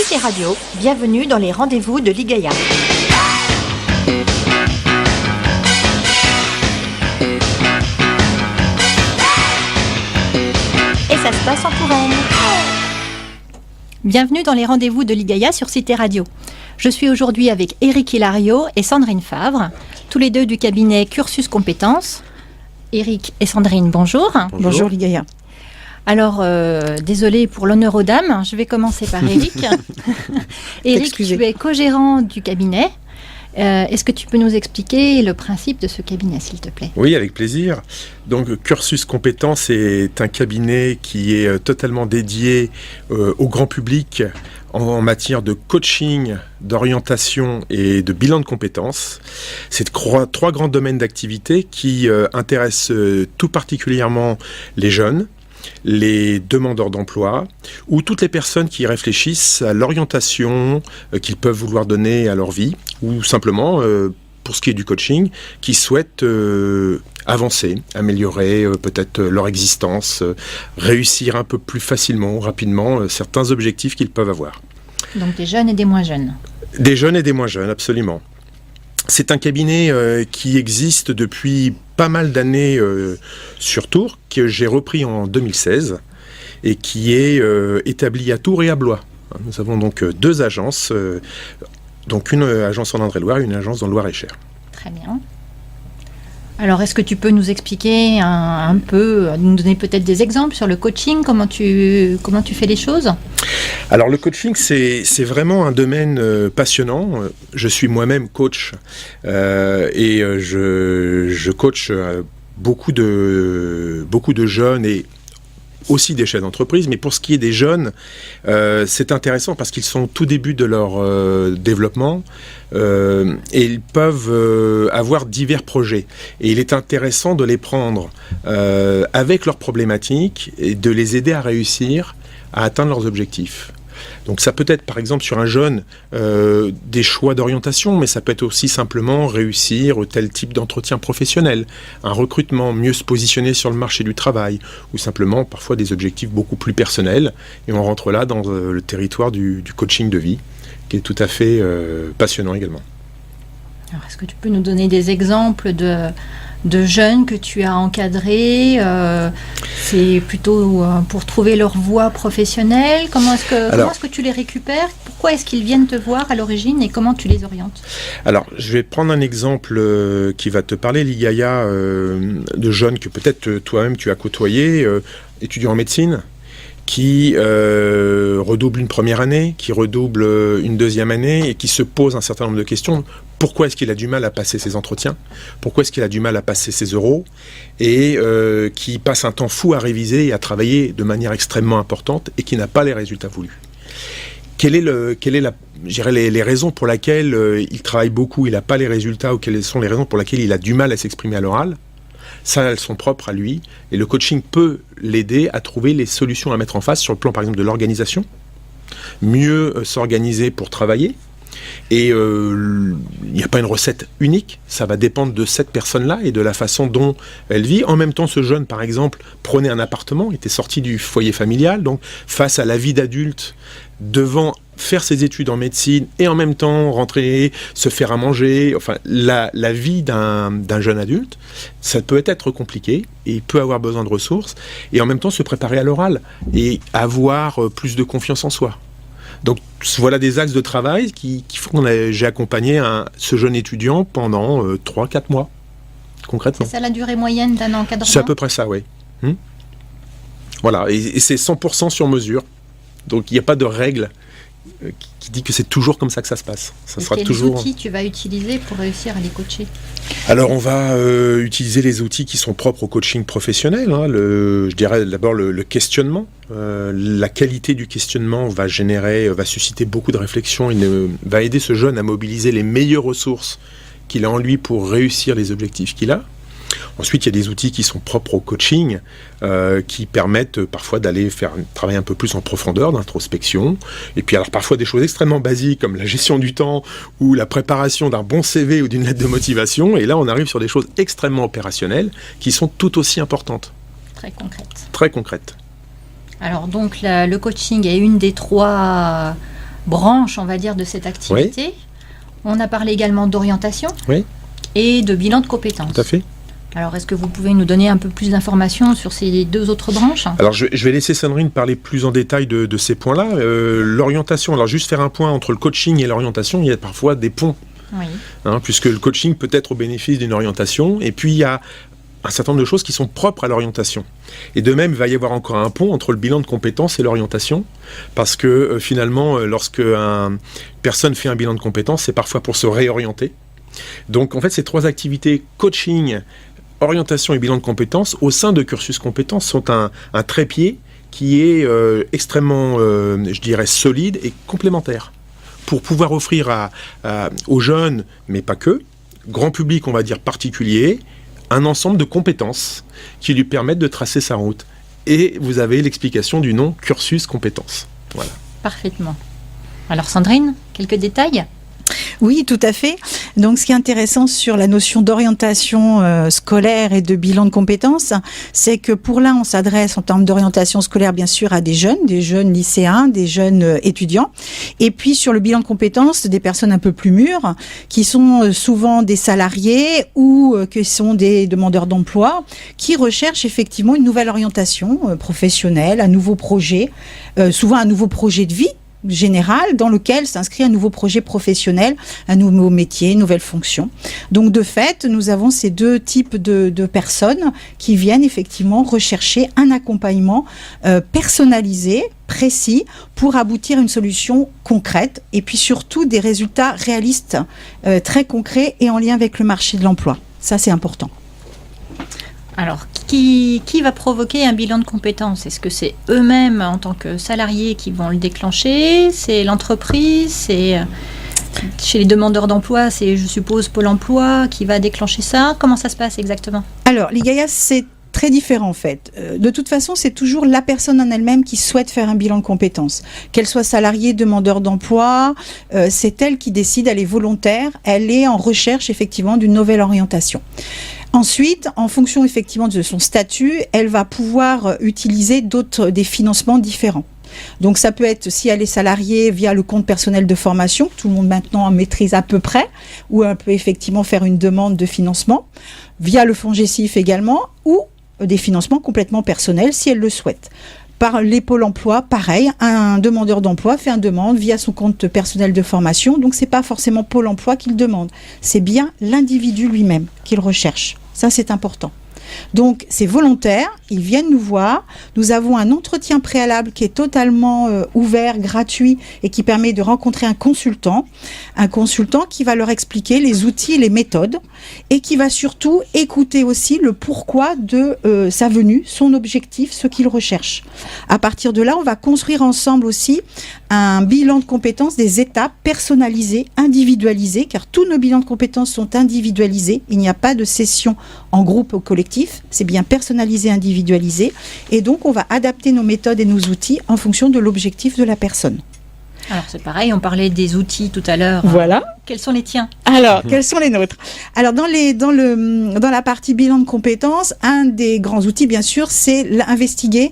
Cité Radio, bienvenue dans les rendez-vous de Ligaya. Et ça se passe en Touraine. Bienvenue dans les rendez-vous de Ligaya sur Cité Radio. Je suis aujourd'hui avec Éric Hilario et Sandrine Favre, tous les deux du cabinet Cursus Compétences. Éric et Sandrine, bonjour. Bonjour Ligaya. Alors, désolée pour l'honneur aux dames, je vais commencer par Éric. Éric, tu es co-gérant du cabinet. Est-ce que tu peux nous expliquer le principe de ce cabinet, s'il te plaît ? Oui, avec plaisir. Donc, Cursus Compétences est un cabinet qui est totalement dédié au grand public en matière de coaching, d'orientation et de bilan de compétences. C'est trois grands domaines d'activité qui intéressent tout particulièrement les jeunes, les demandeurs d'emploi ou toutes les personnes qui réfléchissent à l'orientation qu'ils peuvent vouloir donner à leur vie ou simplement, pour ce qui est du coaching, qui souhaitent avancer, améliorer peut-être leur existence, réussir un peu plus facilement, rapidement, certains objectifs qu'ils peuvent avoir. Donc des jeunes et des moins jeunes. Des jeunes et des moins jeunes, absolument. C'est un cabinet qui existe depuis pas mal d'années sur Tours, que j'ai repris en 2016 et qui est établi à Tours et à Blois. Nous avons donc deux agences, donc une agence en Indre-et-Loire et une agence dans le Loir-et-Cher. Très bien. Alors, est-ce que tu peux nous expliquer un peu, nous donner peut-être des exemples sur le coaching, comment tu fais les choses ? Alors, le coaching, c'est vraiment un domaine passionnant. Je suis moi-même coach et je coach beaucoup de jeunes et aussi des chefs d'entreprise, mais pour ce qui est des jeunes, c'est intéressant parce qu'ils sont au tout début de leur développement et ils peuvent avoir divers projets. Et il est intéressant de les prendre avec leurs problématiques et de les aider à réussir à atteindre leurs objectifs. Donc ça peut être par exemple sur un jeune des choix d'orientation, mais ça peut être aussi simplement réussir tel type d'entretien professionnel, un recrutement, mieux se positionner sur le marché du travail, ou simplement parfois des objectifs beaucoup plus personnels. Et on rentre là dans le territoire du coaching de vie, qui est tout à fait passionnant également. Alors est-ce que tu peux nous donner des exemples de jeunes que tu as encadrés, c'est plutôt pour trouver leur voie professionnelle. Comment est-ce que tu les récupères ? Pourquoi est-ce qu'ils viennent te voir à l'origine et comment tu les orientes ? Alors, je vais prendre un exemple qui va te parler, Ligaya, de jeunes que peut-être toi-même tu as côtoyés, étudiants en médecine, qui redouble une première année, qui redouble une deuxième année et qui se pose un certain nombre de questions. Pourquoi est-ce qu'il a du mal à passer ses entretiens ? Pourquoi est-ce qu'il a du mal à passer ses euros ? Et qui passe un temps fou à réviser et à travailler de manière extrêmement importante et qui n'a pas les résultats voulus. Quelle est les raisons pour lesquelles il travaille beaucoup, il n'a pas les résultats, ou quelles sont les raisons pour lesquelles il a du mal à s'exprimer à l'oral ? Ça, elles sont propres à lui. Et le coaching peut l'aider à trouver les solutions à mettre en face sur le plan, par exemple, de l'organisation. Mieux s'organiser pour travailler. Et il n'y a pas une recette unique. Ça va dépendre de cette personne-là et de la façon dont elle vit. En même temps, ce jeune, par exemple, prenait un appartement, était sorti du foyer familial. Donc, face à la vie d'adulte, devant faire ses études en médecine et en même temps rentrer, se faire à manger, enfin la vie d'un jeune adulte, ça peut être compliqué et il peut avoir besoin de ressources et en même temps se préparer à l'oral et avoir plus de confiance en soi. Donc voilà des axes de travail qui font que j'ai accompagné ce jeune étudiant pendant 3-4 mois, concrètement. C'est ça la durée moyenne d'un encadrement ? C'est à peu près ça, oui. Voilà, et c'est 100% sur mesure. Donc il n'y a pas de règle qui dit que c'est toujours comme ça que ça se passe. Ça sera toujours... Quels outils tu vas utiliser pour réussir à les coacher ? Alors on va utiliser les outils qui sont propres au coaching professionnel. Je dirais d'abord le questionnement. La qualité du questionnement va susciter beaucoup de réflexion et va aider ce jeune à mobiliser les meilleures ressources qu'il a en lui pour réussir les objectifs qu'il a. Ensuite, il y a des outils qui sont propres au coaching, qui permettent parfois d'aller faire travailler un peu plus en profondeur, d'introspection. Et puis alors parfois des choses extrêmement basiques comme la gestion du temps ou la préparation d'un bon CV ou d'une lettre de motivation. Et là, on arrive sur des choses extrêmement opérationnelles qui sont tout aussi importantes. Très concrètes. Très concrètes. Alors donc le coaching est une des trois branches, on va dire, de cette activité. Oui. On a parlé également d'orientation et de bilan de compétences. Tout à fait. Alors, est-ce que vous pouvez nous donner un peu plus d'informations sur ces 2 autres branches ? Alors, je vais laisser Sandrine parler plus en détail de ces points-là. L'orientation, alors juste faire un point entre le coaching et l'orientation, il y a parfois des ponts. Oui. Puisque le coaching peut être au bénéfice d'une orientation, et puis il y a un certain nombre de choses qui sont propres à l'orientation. Et de même, il va y avoir encore un pont entre le bilan de compétences et l'orientation, parce que finalement, lorsque une personne fait un bilan de compétences, c'est parfois pour se réorienter. Donc en fait, ces 3 activités, coaching, orientation et bilan de compétences, au sein de Cursus Compétences, sont un trépied qui est extrêmement, je dirais, solide et complémentaire, pour pouvoir offrir aux jeunes, mais pas que, grand public, on va dire particulier, un ensemble de compétences qui lui permettent de tracer sa route. Et vous avez l'explication du nom Cursus Compétences. Voilà. Parfaitement. Alors Sandrine, quelques détails ? Oui, tout à fait. Donc, ce qui est intéressant sur la notion d'orientation scolaire et de bilan de compétences, c'est que pour là, on s'adresse en termes d'orientation scolaire, bien sûr, à des jeunes lycéens, des jeunes étudiants. Et puis, sur le bilan de compétences, des personnes un peu plus mûres, qui sont souvent des salariés ou qui sont des demandeurs d'emploi, qui recherchent effectivement une nouvelle orientation professionnelle, un nouveau projet, souvent un nouveau projet de vie général dans lequel s'inscrit un nouveau projet professionnel, un nouveau métier, une nouvelle fonction. Donc de fait, nous avons ces 2 types de personnes qui viennent effectivement rechercher un accompagnement personnalisé, précis, pour aboutir à une solution concrète et puis surtout des résultats réalistes, très concrets et en lien avec le marché de l'emploi. Ça, c'est important. Alors, qui va provoquer un bilan de compétences ? Est-ce que c'est eux-mêmes, en tant que salariés, qui vont le déclencher ? C'est l'entreprise ? C'est chez les demandeurs d'emploi, c'est, je suppose, Pôle emploi qui va déclencher ça ? Comment ça se passe exactement ? Alors, l'IGAIA, c'est très différent en fait. De toute façon, c'est toujours la personne en elle-même qui souhaite faire un bilan de compétences. Qu'elle soit salariée, demandeur d'emploi, c'est elle qui décide, elle est volontaire, elle est en recherche effectivement d'une nouvelle orientation. Ensuite, en fonction effectivement de son statut, elle va pouvoir utiliser des financements différents. Donc ça peut être, si elle est salariée, via le compte personnel de formation, que tout le monde maintenant maîtrise à peu près, où elle peut effectivement faire une demande de financement, via le fonds GESIF également, ou des financements complètement personnels si elle le souhaite. Par les pôles emploi, pareil, un demandeur d'emploi fait une demande via son compte personnel de formation, donc c'est pas forcément Pôle emploi qu'il demande, c'est bien l'individu lui-même qu'il recherche. Ça, c'est important. Donc, c'est volontaire, ils viennent nous voir. Nous avons un entretien préalable qui est totalement ouvert, gratuit et qui permet de rencontrer un consultant qui va leur expliquer les outils et les méthodes et qui va surtout écouter aussi le pourquoi de sa venue, son objectif, ce qu'il recherche. À partir de là, on va construire ensemble aussi un bilan de compétences, des étapes personnalisées, individualisées, car tous nos bilans de compétences sont individualisés. Il n'y a pas de session en groupe ou collectif, c'est bien personnalisé, individualisé. Et donc, on va adapter nos méthodes et nos outils en fonction de l'objectif de la personne. Alors, c'est pareil, on parlait des outils tout à l'heure. Voilà. Quels sont les tiens ? Alors, quels sont les nôtres ? Alors, dans la partie bilan de compétences, un des grands outils, bien sûr, c'est investiguer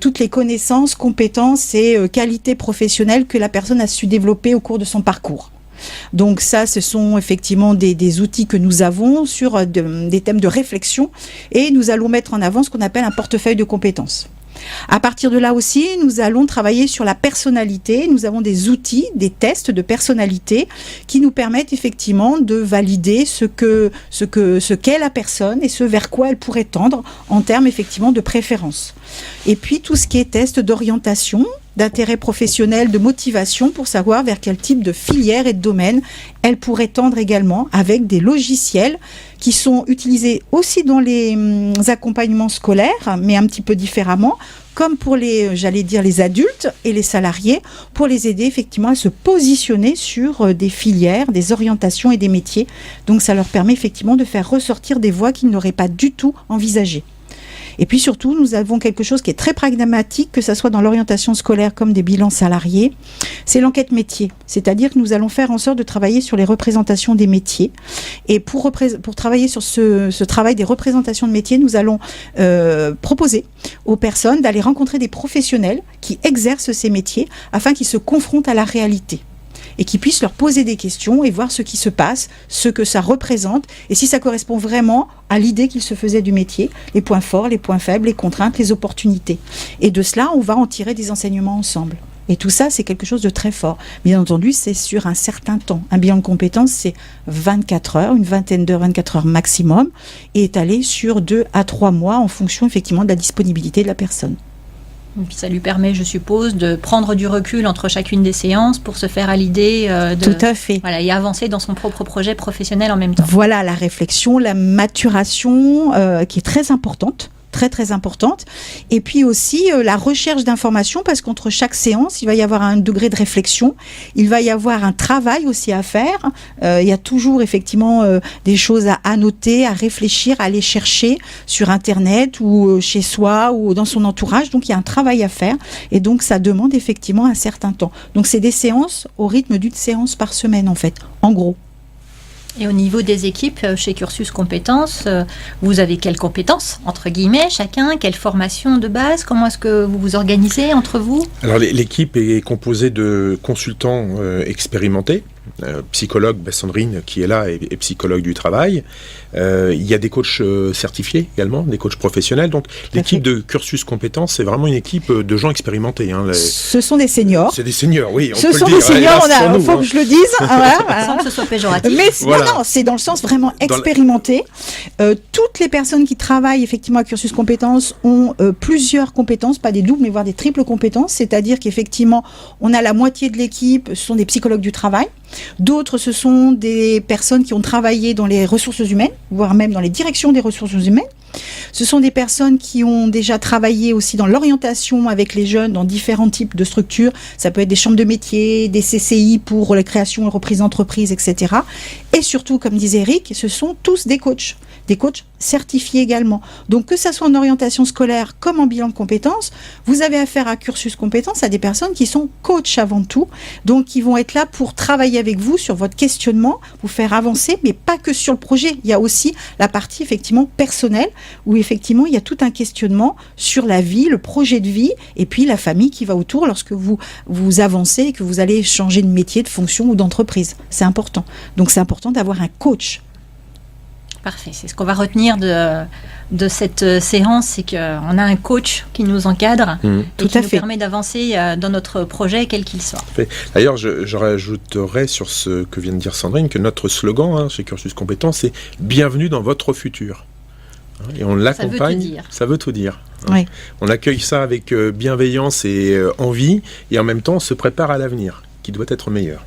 toutes les connaissances, compétences et qualités professionnelles que la personne a su développer au cours de son parcours. Donc ça, ce sont effectivement des outils que nous avons sur des thèmes de réflexion et nous allons mettre en avant ce qu'on appelle un portefeuille de compétences. À partir de là aussi, nous allons travailler sur la personnalité. Nous avons des outils, des tests de personnalité qui nous permettent effectivement de valider ce qu'est la personne et ce vers quoi elle pourrait tendre en termes effectivement de préférence. Et puis tout ce qui est test d'orientation, d'intérêt professionnel, de motivation pour savoir vers quel type de filière et de domaine elle pourrait tendre également avec des logiciels qui sont utilisés aussi dans les accompagnements scolaires, mais un petit peu différemment, comme pour les adultes et les salariés, pour les aider effectivement à se positionner sur des filières, des orientations et des métiers. Donc ça leur permet effectivement de faire ressortir des voies qu'ils n'auraient pas du tout envisagées. Et puis surtout, nous avons quelque chose qui est très pragmatique, que ce soit dans l'orientation scolaire comme des bilans salariés, c'est l'enquête métier. C'est-à-dire que nous allons faire en sorte de travailler sur les représentations des métiers. Et pour travailler sur ce travail des représentations de métiers, nous allons proposer aux personnes d'aller rencontrer des professionnels qui exercent ces métiers afin qu'ils se confrontent à la réalité et qu'ils puissent leur poser des questions et voir ce qui se passe, ce que ça représente et si ça correspond vraiment à l'idée qu'ils se faisaient du métier, les points forts, les points faibles, les contraintes, les opportunités. Et de cela, on va en tirer des enseignements ensemble. Et tout ça, c'est quelque chose de très fort. Bien entendu, c'est sur un certain temps. Un bilan de compétences, c'est 24 heures, une vingtaine d'heures, 24 heures maximum, et étalé sur 2 à 3 mois en fonction effectivement de la disponibilité de la personne. Et puis ça lui permet, je suppose, de prendre du recul entre chacune des séances pour se faire à l'idée Tout à fait. Voilà, et avancer dans son propre projet professionnel en même temps. Voilà la réflexion, la maturation qui est très importante. Très très importante, et puis aussi la recherche d'informations, parce qu'entre chaque séance il va y avoir un degré de réflexion, il va y avoir un travail aussi à faire, il y a toujours effectivement des choses à annoter, à réfléchir, à aller chercher sur internet ou chez soi ou dans son entourage, donc il y a un travail à faire et donc ça demande effectivement un certain temps. Donc c'est des séances au rythme d'une séance par semaine en fait, en gros. Et au niveau des équipes, chez Cursus Compétences, vous avez quelles compétences, entre guillemets, chacun? Quelle formation de base? Comment est-ce que vous vous organisez entre vous? Alors l'équipe est composée de consultants expérimentés, psychologue, Sandrine qui est là est psychologue du travail. Il y a des coachs certifiés également, des coachs professionnels. Donc l'équipe de Cursus Compétences, c'est vraiment une équipe de gens expérimentés. Ce sont des seniors. C'est des seniors, oui. Ce sont des seniors, il faut que je le dise. Sans que ce soit péjoratif. Mais non, c'est dans le sens vraiment expérimenté. Toutes les personnes qui travaillent effectivement à Cursus Compétences ont plusieurs compétences, pas des doubles, mais voire des triples compétences. C'est-à-dire qu'effectivement, on a la moitié de l'équipe, ce sont des psychologues du travail. D'autres, ce sont des personnes qui ont travaillé dans les ressources humaines, voire même dans les directions des ressources humaines. Ce sont des personnes qui ont déjà travaillé aussi dans l'orientation avec les jeunes dans différents types de structures. Ça peut être des chambres de métiers, des CCI pour la création et reprise d'entreprise, etc. Et surtout, comme disait Eric, ce sont tous des coachs certifiés également. Donc que ça soit en orientation scolaire comme en bilan de compétences, vous avez affaire à Cursus Compétences à des personnes qui sont coachs avant tout, donc qui vont être là pour travailler avec vous sur votre questionnement, vous faire avancer, mais pas que sur le projet. Il y a aussi la partie effectivement personnelle, où effectivement il y a tout un questionnement sur la vie, le projet de vie, et puis la famille qui va autour lorsque vous avancez et que vous allez changer de métier, de fonction ou d'entreprise. C'est important. Donc c'est important d'avoir un coach. Parfait, c'est ce qu'on va retenir de cette séance, c'est qu'on a un coach qui nous encadre et qui nous permet d'avancer dans notre projet, quel qu'il soit. D'ailleurs, je rajouterais sur ce que vient de dire Sandrine que notre slogan chez Cursus Compétences, c'est « Bienvenue dans votre futur ». Et on l'accompagne. Ça veut tout dire. Oui. On accueille ça avec bienveillance et envie, et en même temps, on se prépare à l'avenir, qui doit être meilleur.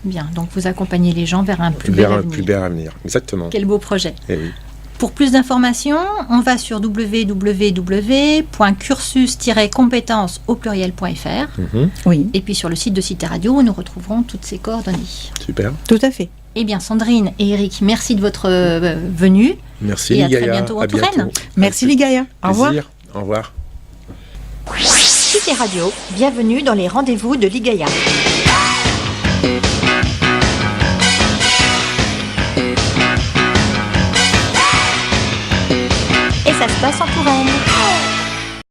Bien, donc vous accompagnez les gens vers un plus bel avenir. Vers un plus bel avenir, exactement. Quel beau projet. Eh oui. Pour plus d'informations, on va sur www.cursus-compétences au pluriel.fr. Oui. Et puis sur le site de Cité Radio, où nous retrouverons toutes ces coordonnées. Super. Tout à fait. Eh bien, Sandrine et Eric, merci de votre venue. Merci, et Ligaya. À très bientôt en Touraine. Merci, Ligaya. Au revoir. Au revoir. Cité Radio, bienvenue dans les rendez-vous de Ligaya. Et ça se passe en Touraine.